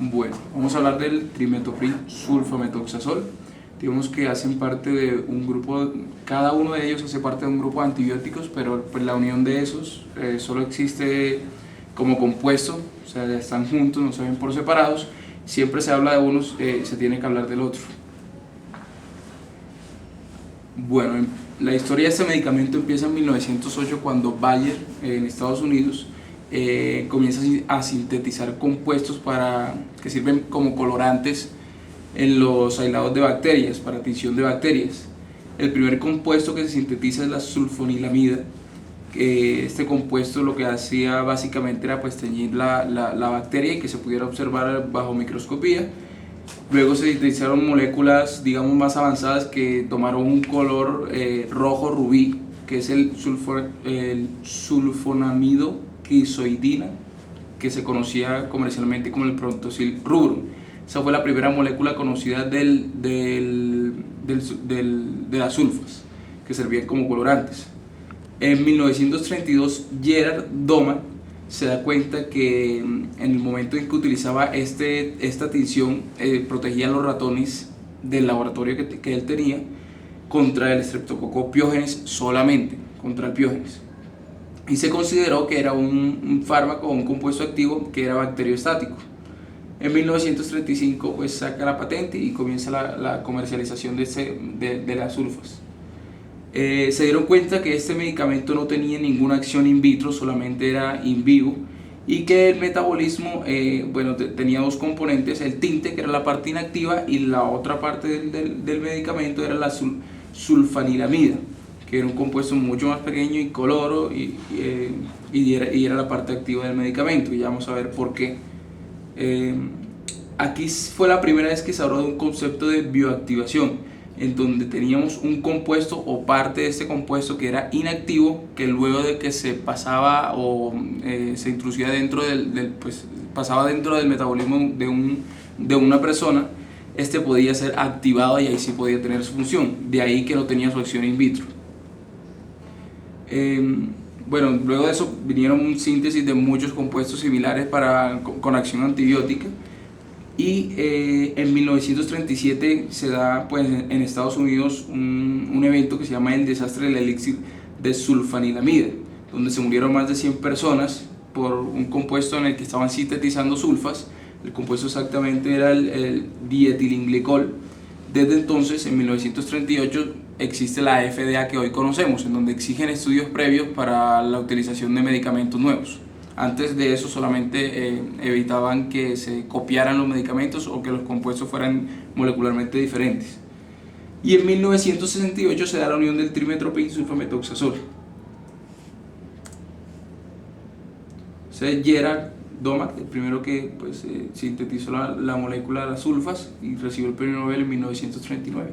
Bueno, vamos a hablar del trimetopril sulfametoxazol. Digamos que hacen parte de un grupo, cada uno de ellos hace parte de un grupo de antibióticos, pero pues la unión de esos solo existe como compuesto, o sea, están juntos, no se ven por separados. Siempre se habla de unos, se tiene que hablar del otro. Bueno, la historia de este medicamento empieza en 1908 cuando Bayer, en Estados Unidos, comienza a sintetizar compuestos que sirven como colorantes en los aislados de bacterias, para tinción de bacterias. El primer compuesto que se sintetiza es la sulfonilamida. Este compuesto lo que hacía básicamente era pues teñir la bacteria y que se pudiera observar bajo microscopía. Luego se sintetizaron moléculas, digamos, más avanzadas que tomaron un color rojo rubí, que es el sulfonamido quisoidina, que se conocía comercialmente como el Prontosil rubrum. Esa fue la primera molécula conocida de las sulfas, que servían como colorantes. En 1932, Gerard Dohmann se da cuenta que en el momento en que utilizaba esta tinción, protegía a los ratones del laboratorio que él tenía contra el Streptococcus pyogenes, solamente contra el Piógenes. Y se consideró que era un fármaco o un compuesto activo que era bacteriostático. En 1935 pues saca la patente y comienza la comercialización de las sulfas. Se dieron cuenta que este medicamento no tenía ninguna acción in vitro, solamente era in vivo, y que el metabolismo tenía dos componentes: el tinte, que era la parte inactiva, y la otra parte del medicamento era la sulfanilamida, que era un compuesto mucho más pequeño, incoloro, y era la parte activa del medicamento. Y ya vamos a ver por qué. Aquí fue la primera vez que se habló de un concepto de bioactivación, en donde teníamos un compuesto o parte de este compuesto que era inactivo, que luego de que se pasaba o se introducía dentro pasaba dentro del metabolismo de una persona, este podía ser activado y ahí sí podía tener su función. De ahí que no tenía su acción in vitro. Luego de eso vinieron un síntesis de muchos compuestos similares con acción antibiótica. Y en 1937 se da pues, en Estados Unidos un evento que se llama el desastre del elixir de sulfanilamida, donde se murieron más de 100 personas por un compuesto en el que estaban sintetizando sulfas. El compuesto exactamente era el dietilenglicol. Desde entonces, en 1938, existe la FDA que hoy conocemos, en donde exigen estudios previos para la utilización de medicamentos nuevos. Antes de eso solamente evitaban que se copiaran los medicamentos o que los compuestos fueran molecularmente diferentes. Y en 1968 se da la unión del trimetopril sulfametoxazol. Es Gerard Dohmann, el primero que sintetizó la molécula de las sulfas, y recibió el premio Nobel en 1939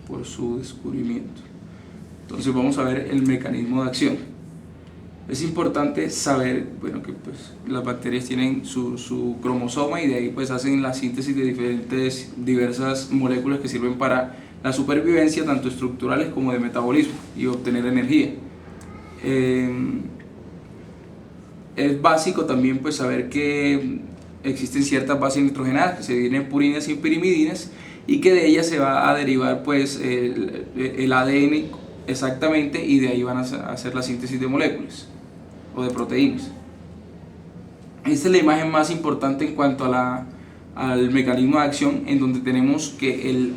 por su descubrimiento. Entonces vamos a ver el mecanismo de acción. Es importante saber que las bacterias tienen su cromosoma, y de ahí hacen la síntesis de diversas moléculas que sirven para la supervivencia, tanto estructurales como de metabolismo, y obtener energía. Es básico también saber que existen ciertas bases nitrogenadas que se dividen en purinas y pirimidinas, y que de ellas se va a derivar el ADN exactamente, y de ahí van a hacer la síntesis de moléculas o de proteínas. Esta es la imagen más importante en cuanto al mecanismo de acción, en donde tenemos que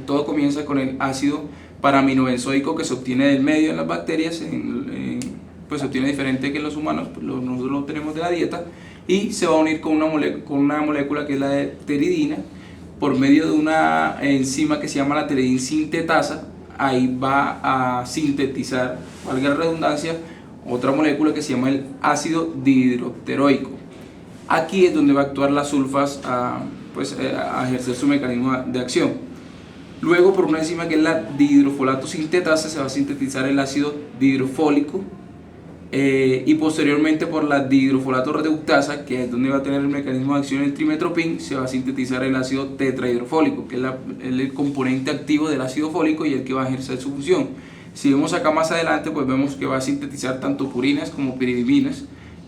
todo comienza con el ácido paraminobenzoico que se obtiene del medio en las bacterias. Se obtiene diferente que en los humanos, nosotros lo tenemos de la dieta, y se va a unir con una molécula que es la de pteridina, por medio de una enzima que se llama la pteridina sintetasa. Ahí va a sintetizar, valga la redundancia, otra molécula que se llama el ácido dihidropteroico. Aquí es donde va a actuar las sulfas a ejercer su mecanismo de acción. Luego, por una enzima que es la dihidrofolato sintetasa, se va a sintetizar el ácido dihidrofólico, y posteriormente por la dihidrofolato reductasa, que es donde va a tener el mecanismo de acción el trimetopril, se va a sintetizar el ácido tetrahidrofólico, que es el componente activo del ácido fólico y el que va a ejercer su función. Si vemos acá más adelante, vemos que va a sintetizar tanto purinas como piridiminas,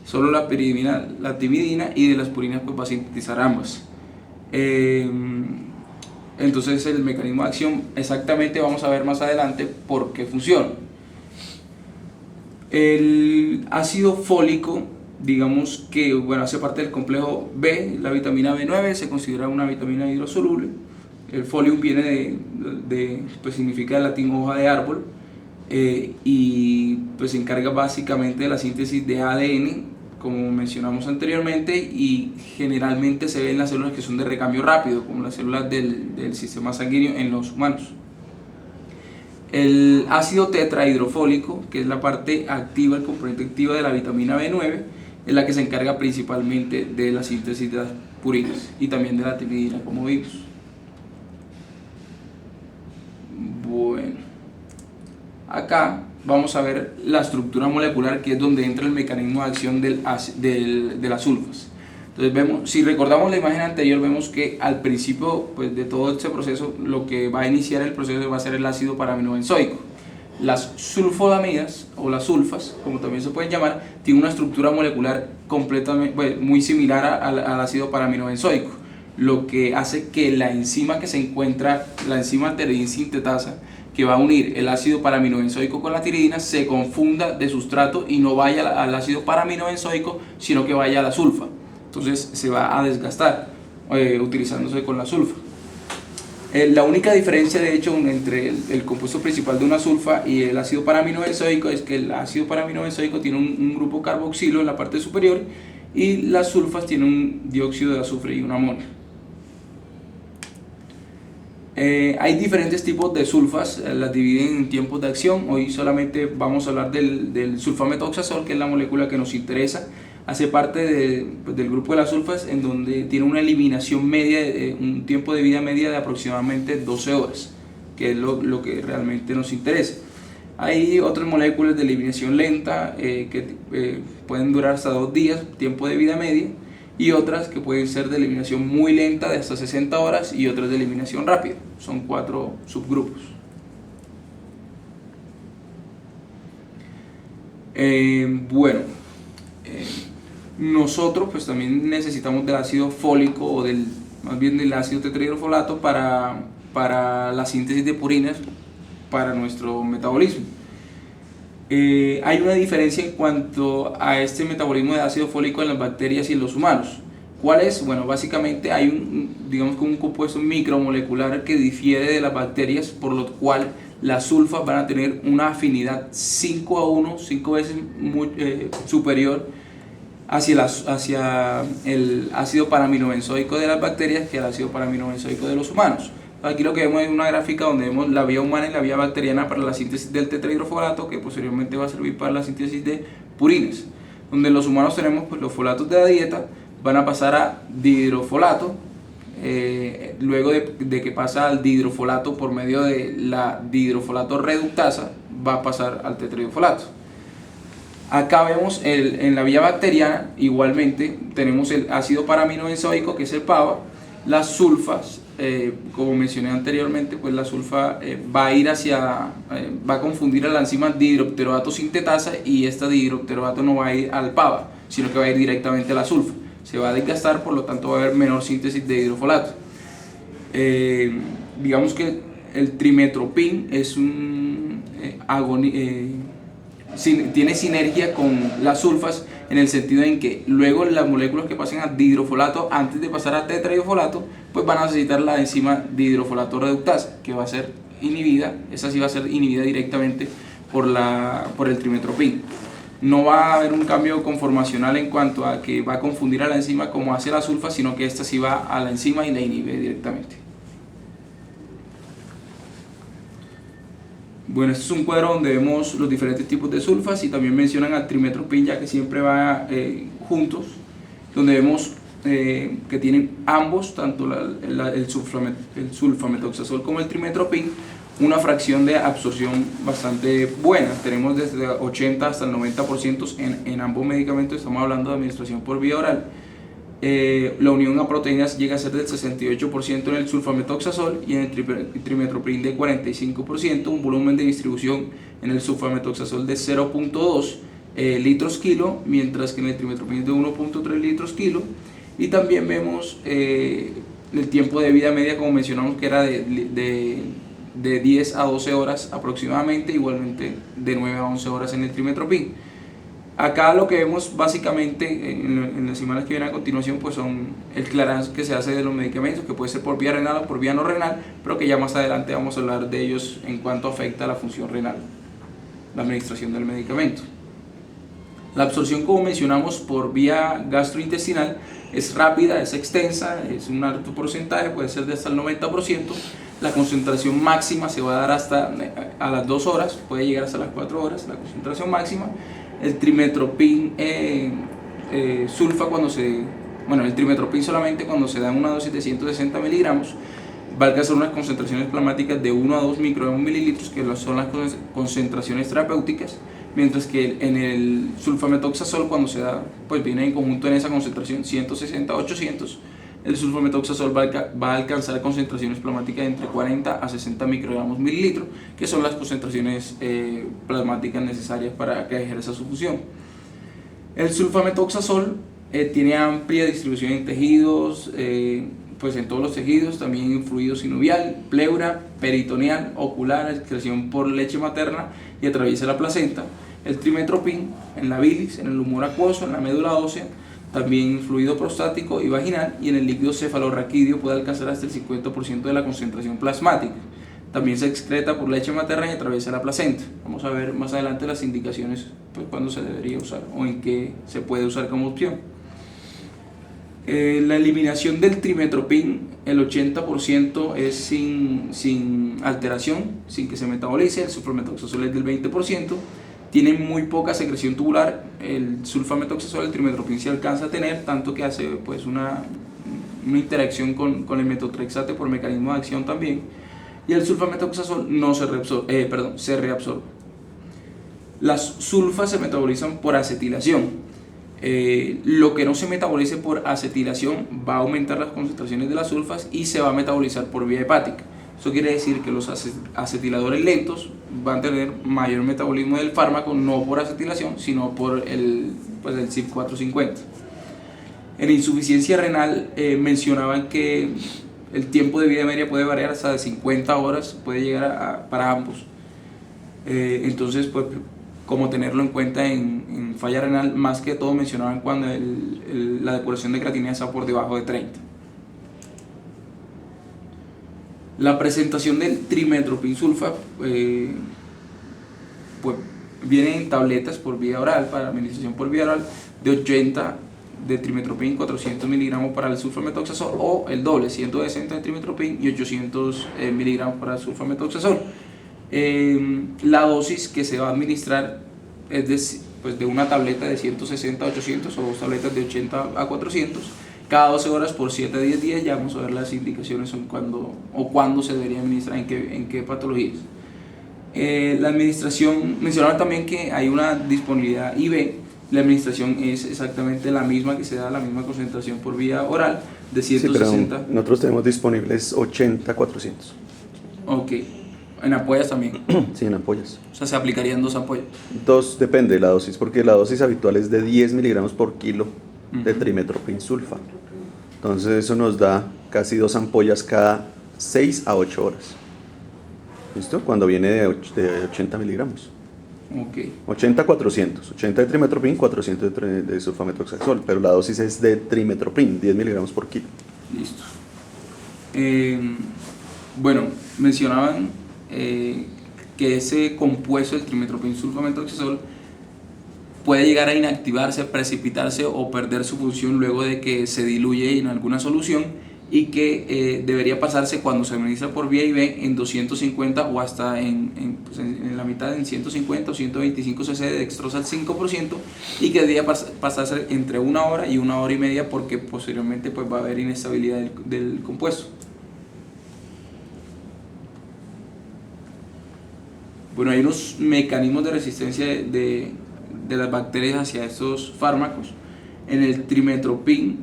solo la piridina, la timidina, y de las purinas pues va a sintetizar ambas. Entonces el mecanismo de acción exactamente vamos a ver más adelante por qué funciona. El ácido fólico, digamos que bueno, hace parte del complejo B. La vitamina B9 se considera una vitamina hidrosoluble. El folium viene pues significa el latín hoja de árbol, y pues se encarga básicamente de la síntesis de ADN, como mencionamos anteriormente, y generalmente se ve en las células que son de recambio rápido, como las células del sistema sanguíneo en los humanos. El ácido tetrahidrofólico, que es la parte activa, el componente activo de la vitamina B9, es la que se encarga principalmente de la síntesis de las purinas y también de la timidina, como vimos. Bueno, acá vamos a ver la estructura molecular, que es donde entra el mecanismo de acción de las sulfas. Entonces vemos, si recordamos la imagen anterior, vemos que al principio pues, de todo este proceso, lo que va a iniciar el proceso va a ser el ácido paraminobenzoico. Las sulfodamidas, o las sulfas, como también se pueden llamar, tienen una estructura molecular completamente, pues, muy similar al ácido paraminobenzoico, lo que hace que la enzima que se encuentra, la enzima pteridina sintetasa, que va a unir el ácido paraminobenzoico con la tiridina, se confunda de sustrato y no vaya al ácido paraminobenzoico, sino que vaya a la sulfa. Entonces se va a desgastar utilizándose con la sulfa. La única diferencia de hecho entre el compuesto principal de una sulfa y el ácido paraminobenzoico es que el ácido paraminobenzoico tiene un grupo carboxilo en la parte superior, y las sulfas tienen un dióxido de azufre y un amonio. Hay diferentes tipos de sulfas, las dividen en tiempos de acción. Hoy solamente vamos a hablar del sulfametoxazol, que es la molécula que nos interesa. Hace parte del grupo de las sulfas, en donde tiene una eliminación media, un tiempo de vida media de aproximadamente 12 horas, que es lo que realmente nos interesa. Hay otras moléculas de eliminación lenta que pueden durar hasta 2 días, tiempo de vida media, y otras que pueden ser de eliminación muy lenta, de hasta 60 horas, y otras de eliminación rápida. Son 4 subgrupos. Nosotros pues también necesitamos del ácido fólico, o más bien del ácido tetrahidrofolato, para la síntesis de purinas, para nuestro metabolismo. Hay una diferencia en cuanto a este metabolismo de ácido fólico en las bacterias y en los humanos. ¿Cuál es? Bueno, básicamente hay digamos que un compuesto micromolecular que difiere de las bacterias, por lo cual las sulfas van a tener una afinidad 5 veces superior hacia el ácido paraminobenzoico de las bacterias que el ácido paraminobenzoico de los humanos. Aquí lo que vemos es una gráfica donde vemos la vía humana y la vía bacteriana para la síntesis del tetrahidrofolato, que posteriormente va a servir para la síntesis de purinas. Donde en los humanos tenemos pues, los folatos de la dieta van a pasar a dihidrofolato, luego de que pasa al dihidrofolato por medio de la dihidrofolato reductasa, va a pasar al tetrahidrofolato. Acá vemos en la vía bacteriana, igualmente tenemos el ácido paraminobenzoico, que es el PABA, las sulfas. Como mencioné anteriormente, pues la sulfa va a ir va a confundir a la enzima dihidropteroato sintetasa, y esta dihidropteroato no va a ir al PABA, sino que va a ir directamente a la sulfa. Se va a desgastar, por lo tanto va a haber menor síntesis de hidrofolato. Digamos que el trimetropin es tiene sinergia con las sulfas, en el sentido en que luego las moléculas que pasen a dihidrofolato, antes de pasar a tetrahidrofolato, pues van a necesitar la enzima dihidrofolato reductasa, que va a ser inhibida. Esa sí va a ser inhibida directamente por el trimetropin. No va a haber un cambio conformacional en cuanto a que va a confundir a la enzima como hace la sulfa, sino que esta sí va a la enzima y la inhibe directamente. Bueno, este es un cuadro donde vemos los diferentes tipos de sulfas, y también mencionan al trimetropin, ya que siempre va juntos, donde vemos que tienen ambos, tanto el sulfametoxazol como el trimetropin, una fracción de absorción bastante buena. Tenemos desde 80 hasta el 90% en ambos medicamentos. Estamos hablando de administración por vía oral. La unión a proteínas llega a ser del 68% en el sulfametoxazol, y en el trimetoprim de 45%, un volumen de distribución en el sulfametoxazol de 0.2, litros kilo, mientras que en el trimestopin es de 1.3 litros kilo. Y también vemos el tiempo de vida media, como mencionamos, que era de 10 a 12 horas aproximadamente, igualmente de 9 a 11 horas en el trimestopin. Acá lo que vemos básicamente en las imágenes que vienen a continuación, pues son el clearance que se hace de los medicamentos, que puede ser por vía renal o por vía no renal, pero que ya más adelante vamos a hablar de ellos en cuanto afecta a la función renal, la administración del medicamento. La absorción, como mencionamos, por vía gastrointestinal es rápida, es extensa, es un alto porcentaje, puede ser de hasta el 90%. La concentración máxima se va a dar hasta a las 2 horas, puede llegar hasta las 4 horas, la concentración máxima. El trimestopin sulfa, el trimestopin solamente cuando se da en una dosis de 160 miligramos, va a alcanzar unas concentraciones plasmáticas de 1 a 2 microgramos mililitros, que son las concentraciones terapéuticas, mientras que en el sulfametoxazol, cuando se da, pues viene en conjunto en esa concentración 160 a 800, el sulfametoxazol va a alcanzar concentraciones plasmáticas entre 40 a 60 microgramos mililitro, que son las concentraciones plasmáticas necesarias para que ejerza su función. El sulfametoxazol tiene amplia distribución en tejidos, pues en todos los tejidos, también en fluido sinovial, pleura, peritoneal, ocular, excreción por leche materna y atraviesa la placenta. El trimestopin en la bilis, en el humor acuoso, en la médula ósea, también fluido prostático y vaginal, y en el líquido cefalorraquídeo puede alcanzar hasta el 50% de la concentración plasmática. También se excreta por leche materna y atraviesa la placenta. Vamos a ver más adelante las indicaciones, pues cuándo se debería usar o en qué se puede usar como opción. La eliminación del trimestopin, el 80% es sin alteración, sin que se metabolice. El sulfametoxazol es del 20%. Tiene muy poca secreción tubular. El sulfametoxazol, el trimestopin se alcanza a tener, tanto que hace pues una interacción con el metotrexate por mecanismo de acción también. Y el sulfametoxazol no se reabsorbe. Las sulfas se metabolizan por acetilación. Lo que no se metabolice por acetilación va a aumentar las concentraciones de las sulfas y se va a metabolizar por vía hepática. Eso quiere decir que los acetiladores lentos van a tener mayor metabolismo del fármaco, no por acetilación, sino por el CYP450. En insuficiencia renal mencionaban que el tiempo de vida media puede variar hasta de 50 horas, puede llegar para ambos. Entonces, pues, como tenerlo en cuenta en falla renal, más que todo mencionaban cuando la depuración de creatinina está por debajo de 30. La presentación del trimestopin sulfa pues viene en tabletas por vía oral, para administración por vía oral, de 80 de trimestopin, 400 miligramos para el sulfametoxazol, o el doble, 160 de trimestopin y 800 miligramos para el sulfametoxazol. La dosis que se va a administrar es de una tableta de 160 a 800 o dos tabletas de 80 a 400 cada 12 horas por 7 a 10 días. Ya vamos a ver las indicaciones en cuándo se debería administrar, en qué patologías. La administración, mencionaban también que hay una disponibilidad IV. La administración es exactamente la misma, que se da la misma concentración por vía oral de 160. Sí, pero nosotros tenemos disponibles 80 a 400. Ok. ¿En ampollas también? Sí, en ampollas. O sea, se aplicarían 2 ampollas. Depende de la dosis, porque la dosis habitual es de 10 miligramos por kilo de trimestopin sulfa. Entonces eso nos da casi 2 ampollas cada 6 a 8 horas. ¿Listo? Cuando viene de 80 miligramos. Ok. 80 a 400. 80 de trimestopin, 400 de sulfametoxazol. Pero la dosis es de trimestopin, 10 miligramos por kilo. Listo. Bueno, mencionaban que ese compuesto, el trimestopin sulfametoxazol, puede llegar a inactivarse, precipitarse o perder su función luego de que se diluye en alguna solución, y que debería pasarse cuando se administra por vía IV en 250 o hasta en la mitad, en 150 o 125 cc de dextrosa al 5%, y que debería pasarse entre 1 hora y 1 hora y media, porque posteriormente pues va a haber inestabilidad del compuesto. Bueno, hay unos mecanismos de resistencia de las bacterias hacia estos fármacos. En el trimestopin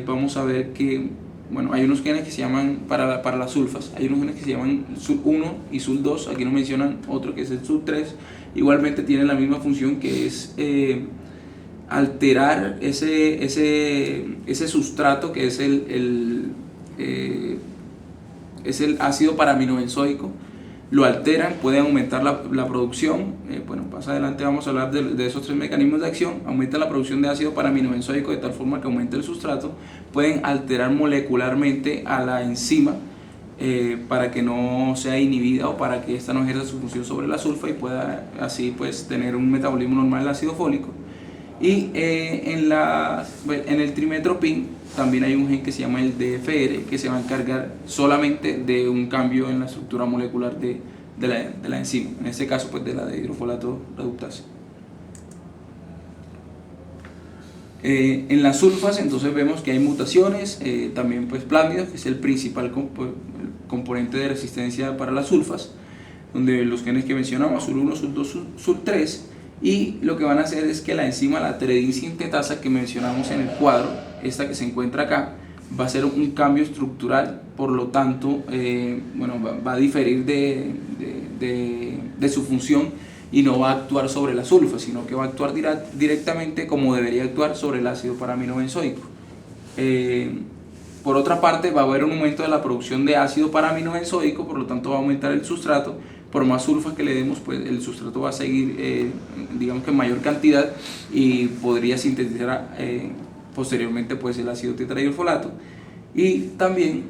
vamos a ver que bueno, hay unos genes que se llaman, para las sulfas, hay unos genes que se llaman SUL1 y SUL2, aquí nos mencionan otro que es el SUL3, igualmente tienen la misma función, que es alterar ese sustrato que es el ácido paraminobenzoico. Lo alteran, pueden aumentar la producción. Bueno, más adelante vamos a hablar de esos 3 mecanismos de acción. Aumenta la producción de ácido paraminobenzoico de tal forma que aumente el sustrato. Pueden alterar molecularmente a la enzima para que no sea inhibida o para que ésta no ejerza su función sobre la sulfa y pueda así pues tener un metabolismo normal del ácido fólico. Y en el trimetropin también hay un gen que se llama el DFR, que se va a encargar solamente de un cambio en la estructura molecular de la enzima, en este caso pues de la de hidrofolato reductasa. En las sulfas entonces vemos que hay mutaciones, también pues plásmidos, que es el principal componente de resistencia para las sulfas, donde los genes que mencionamos, SUL1, SUL2, SUL3, y lo que van a hacer es que la enzima, la tiredina sintetasa que mencionamos en el cuadro, esta que se encuentra acá, va a hacer un cambio estructural, por lo tanto, bueno, va a diferir de su función y no va a actuar sobre la sulfa, sino que va a actuar directamente como debería actuar sobre el ácido paraminobenzoico. Por otra parte, va a haber un aumento de la producción de ácido paraminobenzoico, por lo tanto va a aumentar el sustrato. Por más sulfas que le demos, pues el sustrato va a seguir, digamos que en mayor cantidad, y podría sintetizar posteriormente pues el ácido tetrahidrofolato. Y también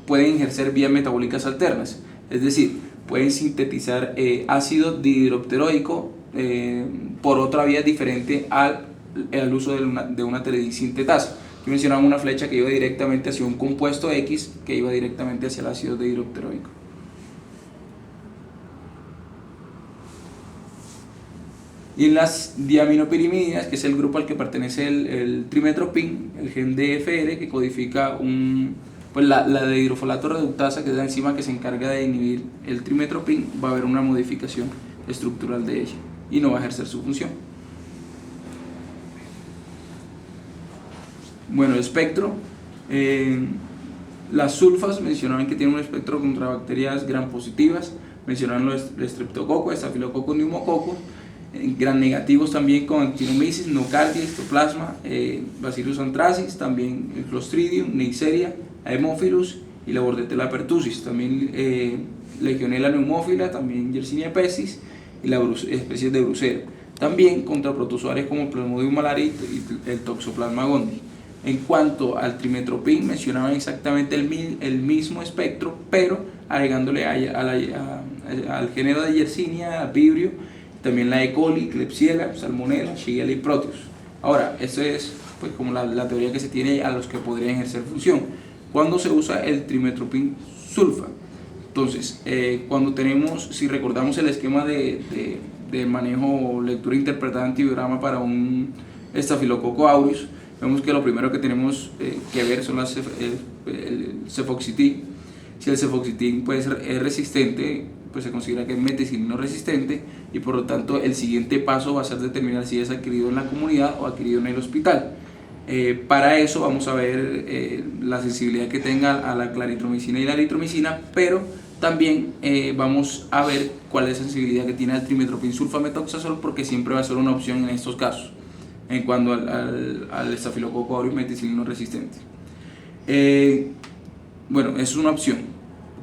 pueden ejercer vías metabólicas alternas, es decir, pueden sintetizar ácido dihidropteroico por otra vía diferente al uso de una tiredina sintetasa. Aquí mencionamos una flecha que iba directamente hacia un compuesto X, que iba directamente hacia el ácido dihidropteroico. Y en las diaminopirimidinas, que es el grupo al que pertenece el trimetropin, el gen DFR, que codifica pues la de hidrofolato reductasa, que es la enzima que se encarga de inhibir el trimetropin, va a haber una modificación estructural de ella y no va a ejercer su función. Bueno, el espectro. Las sulfas mencionaban que tienen un espectro contra bacterias gram positivas, mencionaban el estreptococo, estafilococo, neumococo, gram negativos también con actinomyces, nocardia, histoplasma, bacillus anthracis, también el clostridium, neisseria, haemophilus y la bordetella pertussis, también legionella pneumófila, también yersinia pestis y las especies de brucera, también contra protozoarios como Plasmodium malariae y el Toxoplasma gondii. En cuanto al trimetropin, mencionaban exactamente el mismo espectro, pero agregándole al género de Yersinia, Vibrio, también la E. coli, Klebsiella, Salmonella, Shigella y Proteus. Ahora, esto es pues como la teoría que se tiene a los que podrían ejercer función. ¿Cuándo se usa el trimetropin sulfa? Entonces, cuando tenemos, si recordamos el esquema de manejo, lectura interpretada antibiograma para un Staphylococcus aureus, vemos que lo primero que tenemos que ver son el cefoxitin. Si el cefoxitin pues, es resistente, pues se considera que es meticilino resistente, y por lo tanto el siguiente paso va a ser determinar si es adquirido en la comunidad o adquirido en el hospital. Para eso vamos a ver la sensibilidad que tenga a la claritromicina y la eritromicina, pero también vamos a ver cuál es la sensibilidad que tiene al trimetropin sulfametoxazol, porque siempre va a ser una opción en estos casos en cuanto al estafilococo aureus meticilino resistente. Bueno, es una opción.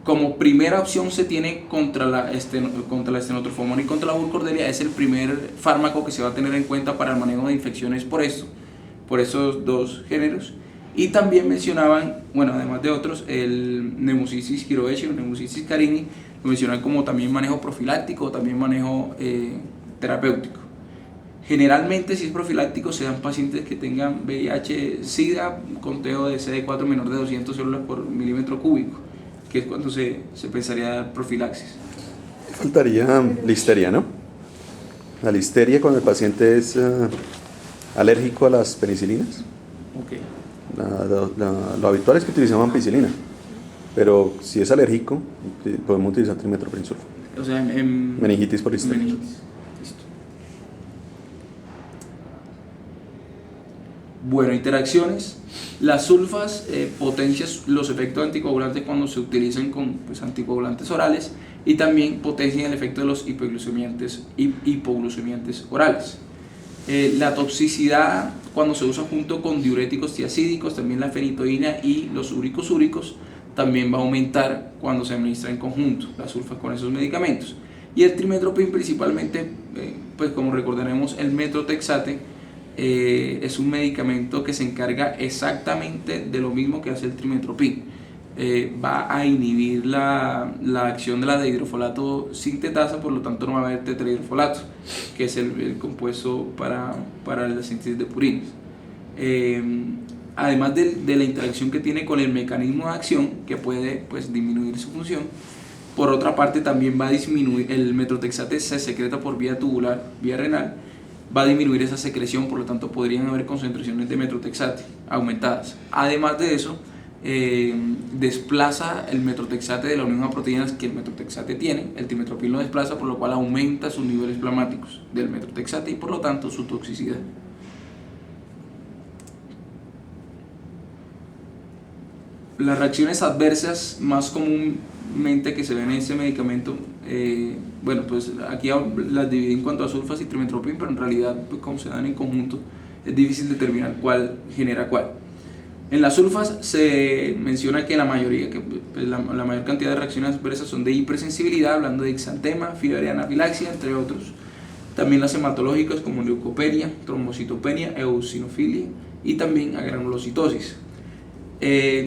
Como primera opción se tiene contra la estenotrofomona y contra la burcordelia, es el primer fármaco que se va a tener en cuenta para el manejo de infecciones por esos dos géneros. Y también mencionaban, bueno, además de otros, el Pneumocystis jirovecii o Pneumocystis carini, lo mencionan como también manejo profiláctico o también manejo terapéutico. Generalmente, si es profiláctico, se dan pacientes que tengan VIH-Sida, un conteo de CD4 menor de 200 células por milímetro cúbico, que es cuando se pensaría dar profilaxis. Faltaría listeria, ¿no? La listeria cuando el paciente es alérgico a las penicilinas. Okay. Lo habitual es que utilizamos ampicilina, pero si es alérgico, podemos utilizar trimetropin sulfa. O sea, meningitis por listeria. Bueno, interacciones. Las sulfas potencian los efectos anticoagulantes cuando se utilizan con pues, anticoagulantes orales, y también potencian el efecto de los hipoglucemiantes orales. La toxicidad cuando se usa junto con diuréticos tiacídicos, también la fenitoína y los úricos úricos, también va a aumentar cuando se administra en conjunto las sulfas con esos medicamentos. Y el trimestoprim principalmente, pues como recordaremos, el metrotexate es un medicamento que se encarga exactamente de lo mismo que hace el trimestoprim. Va a inhibir la acción de la dehidrofolato sintetasa, por lo tanto no va a haber tetrahidrofolato, que es el compuesto para la síntesis de purinas. Además de la interacción que tiene con el mecanismo de acción, que puede pues, disminuir su función, por otra parte también va a disminuir, el metrotexate se secreta por vía tubular, vía renal, va a disminuir esa secreción, por lo tanto podrían haber concentraciones de metrotexate aumentadas. Además de eso, desplaza el metrotexate de la unión a proteínas que el metrotexate tiene, el trimestoprim lo desplaza, por lo cual aumenta sus niveles plasmáticos del metrotexate y por lo tanto su toxicidad. Las reacciones adversas más comúnmente que se ven en este medicamento, bueno, pues aquí las dividí en cuanto a sulfas y trimestoprim, pero en realidad, pues, como se dan en conjunto, es difícil determinar cuál genera cuál. En las sulfas se menciona que la mayoría, pues, la mayor cantidad de reacciones adversas son de hipersensibilidad, hablando de exantema, fiebre, anafilaxia, entre otros. También las hematológicas como leucopenia, trombocitopenia, eosinofilia y también agranulocitosis.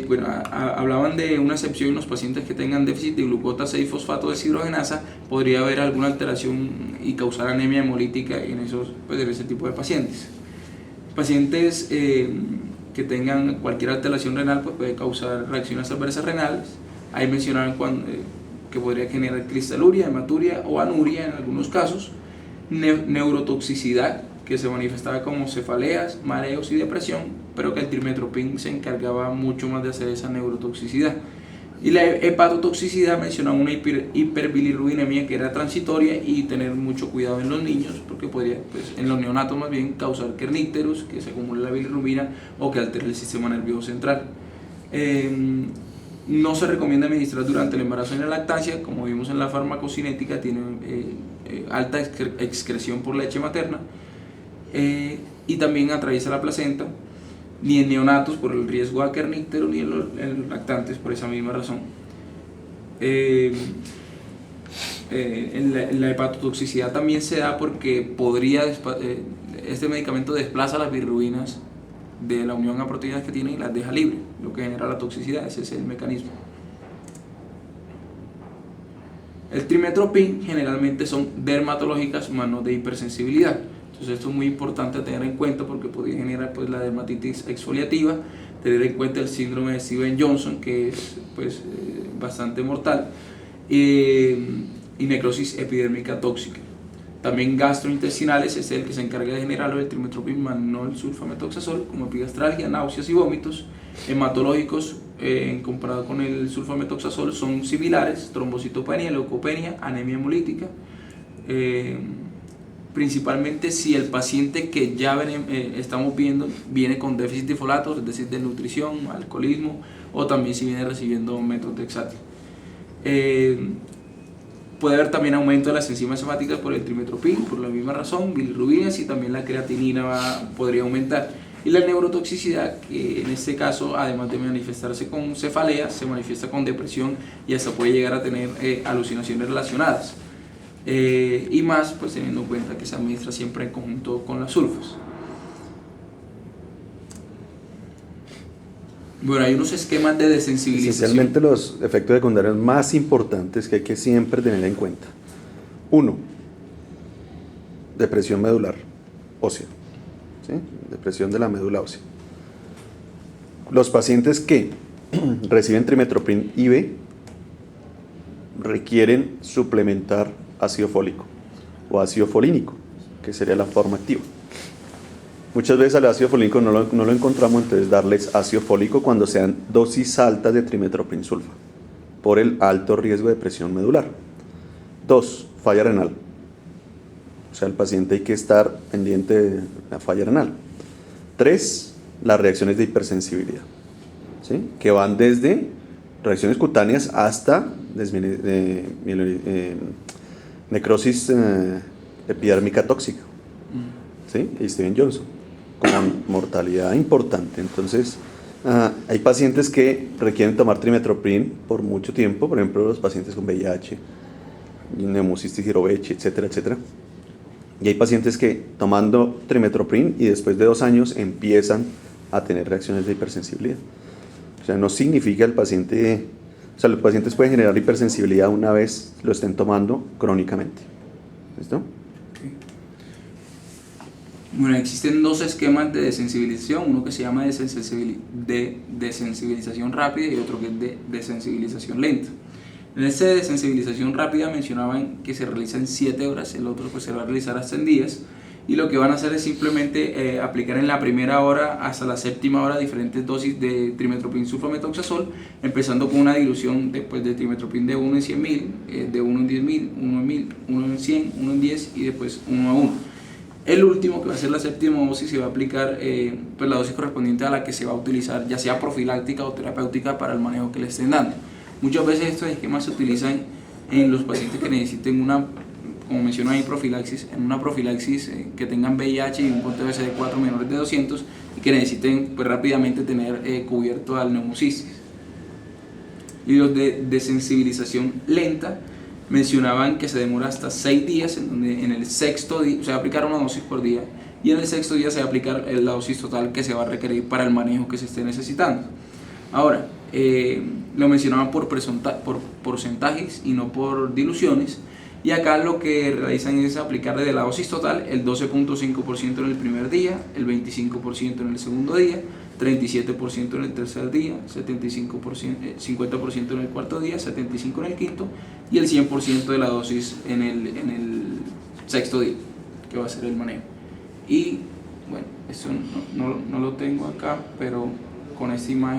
Bueno, hablaban de una excepción en los pacientes que tengan déficit de glucota 6-fosfato deshidrogenasa, podría haber alguna alteración y causar anemia hemolítica en ese tipo de pacientes. Pacientes que tengan cualquier alteración renal, pues puede causar reacciones adversas renales. Ahí mencionaban que podría generar cristaluria, hematuria o anuria en algunos casos. Neurotoxicidad, que se manifestaba como cefaleas, mareos y depresión, pero que el trimestoprim se encargaba mucho más de hacer esa neurotoxicidad. Y la hepatotoxicidad mencionaba una hiperbilirrubinemia que era transitoria y tener mucho cuidado en los niños, porque podría, pues, en los neonatos más bien, causar kernípteros, que se acumule la bilirrubina o que altere el sistema nervioso central. No se recomienda administrar durante el embarazo y la lactancia, como vimos en la farmacocinética, tiene alta excreción por leche materna, y también atraviesa la placenta, ni en neonatos por el riesgo a kerníptero, ni en los lactantes por esa misma razón. En la hepatotoxicidad también se da porque este medicamento desplaza las bilirrubinas de la unión a proteínas que tiene y las deja libre, lo que genera la toxicidad. Ese es el mecanismo. El trimestoprim generalmente son dermatológicas, más no de hipersensibilidad. Entonces esto es muy importante tener en cuenta porque podría generar, pues, la dermatitis exfoliativa, tener en cuenta el síndrome de Stevens-Johnson, que es, pues, bastante mortal, y necrosis epidérmica tóxica. También gastrointestinales es el que se encarga de generar el trimestoprim, más no el sulfamethoxazol, como epigastralgia, náuseas y vómitos. Hematológicos, comparado con el sulfamethoxazol, son similares: trombocitopenia, leucopenia, anemia hemolítica. Principalmente si el paciente que ya estamos viendo viene con déficit de folatos, es decir, de nutrición, alcoholismo, o también si viene recibiendo metrotexate. Puede haber también aumento de las enzimas hepáticas por el trimestoprim, por la misma razón, bilirrubinas, y también la creatinina podría aumentar. Y la neurotoxicidad, que en este caso, además de manifestarse con cefaleas, se manifiesta con depresión y hasta puede llegar a tener alucinaciones relacionadas. Y más, pues, teniendo en cuenta que se administra siempre en conjunto con las sulfas. Bueno, hay unos esquemas de desensibilización. Esencialmente los efectos secundarios más importantes que hay que siempre tener en cuenta. 1. Depresión medular ósea. ¿Sí? Depresión de la médula ósea. Los pacientes que reciben trimestoprim IV requieren suplementar ácido fólico o ácido folínico, que sería la forma activa. Muchas veces al ácido fólico no lo encontramos, entonces darles ácido fólico cuando sean dosis altas de trimestoprim sulfa, por el alto riesgo de presión medular. 2. Falla renal. O sea, el paciente hay que estar pendiente de la falla renal. 3. las reacciones de hipersensibilidad, ¿sí? Que van desde reacciones cutáneas hasta necrosis epidérmica tóxica, ¿sí? Y Steven Johnson, con mortalidad importante. Entonces, hay pacientes que requieren tomar trimethoprim por mucho tiempo, por ejemplo, los pacientes con VIH, neumocistis girovechi, etcétera, etcétera. Y hay pacientes que tomando trimethoprim y después de 2 años empiezan a tener reacciones de hipersensibilidad. O sea, no significa el paciente, o sea, los pacientes pueden generar hipersensibilidad una vez lo estén tomando crónicamente. ¿Listo? Bueno, existen 2 esquemas de desensibilización, uno que se llama de desensibilización rápida y otro que es de desensibilización lenta. En este de desensibilización rápida mencionaban que se realiza en 7 horas, el otro pues se va a realizar hasta en días, y lo que van a hacer es simplemente aplicar en la primera hora hasta la séptima hora diferentes dosis de trimethoprim sulfametoxazol, empezando con una dilución de trimethoprim de 1 en 100.000, de 1 en 10.000, 1 en 1.000, 1 en 100, 1 en 10 y después 1 a 1. El último, que va a ser la séptima dosis, se va a aplicar pues la dosis correspondiente a la que se va a utilizar, ya sea profiláctica o terapéutica, para el manejo que le estén dando. Muchas veces estos esquemas se utilizan en los pacientes que necesiten como menciono ahí, profilaxis, en una profilaxis que tengan VIH y un conteo de CD4 menores de 200 y que necesiten pues rápidamente tener cubierto al neumocistis. Y los de desensibilización lenta mencionaban que se demora hasta 6 días, en donde en el 6.º día se va a aplicar una dosis por día y en el 6.º día se va a aplicar la dosis total que se va a requerir para el manejo que se esté necesitando. Ahora, lo mencionaban por porcentajes y no por diluciones, y acá lo que realizan es aplicar de la dosis total el 12.5% en el primer día, el 25% en el segundo día, 37% en el tercer día, 50% en el cuarto día, 75% en el quinto y el 100% de la dosis en el 6.º día, que va a ser el manejo. Y bueno, eso no lo tengo acá, pero con esta imagen